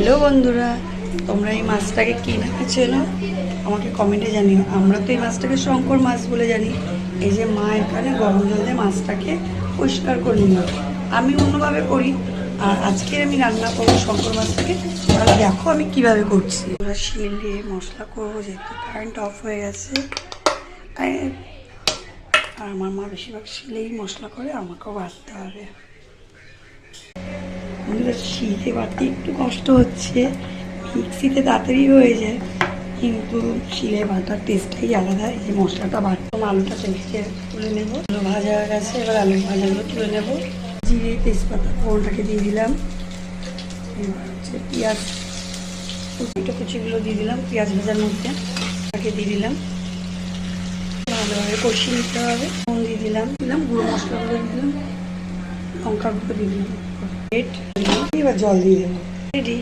Hello বন্ধুরা, তোমরা এই মাছটাকে কী নামে চেনো আমাকে কমেন্টে জানিও। আমরা তো এই মাছটাকে শঙ্কর মাছ বলে জানি। এই যে মা এখানে গরম জল দিয়ে মাছটাকে পরিষ্কার করে নিল, আমি অন্যভাবে করি। আর আজকে আমি রান্না করবো শঙ্কর মাছটাকে। তাহলে দেখো আমি কিভাবে করছি। আমরা শিল দিয়ে মশলা করবো, যেহেতু কারেন্ট অফ হয়ে গেছে। আর আমার মা বেশিরভাগ শিলেই মশলা করে, আমাকেও বাটতে হবে। শিলে বাটতে একটু কষ্ট হচ্ছে, মিক্সিতে তাড়াতাড়ি হয়ে যায়, কিন্তু শিলে বাটার টেস্টটাই আলাদা। এই যে মশলাটা বাটতাম, আলুটা তেলকে তুলে নেব। আলু ভাজা হয়ে গেছে, এবার আলু ভাজাগুলো তুলে নেব। জিরে তেজপাতা ফোড়নটাকে দিয়ে দিলাম। এবার হচ্ছে পেঁয়াজ টমেটো কুচিগুলো দিয়ে দিলাম পেঁয়াজ ভাজার মধ্যে, তাকে দিয়ে দিলাম। ভালোভাবে কষিয়ে নিতে হবে। নুন দিয়ে দিলাম গুঁড়ো মশলাগুলো দিয়ে দিলাম, লঙ্কা গুঁড়ো দিয়ে দিলাম। এবার জল দিয়ে দেবো। রেডি।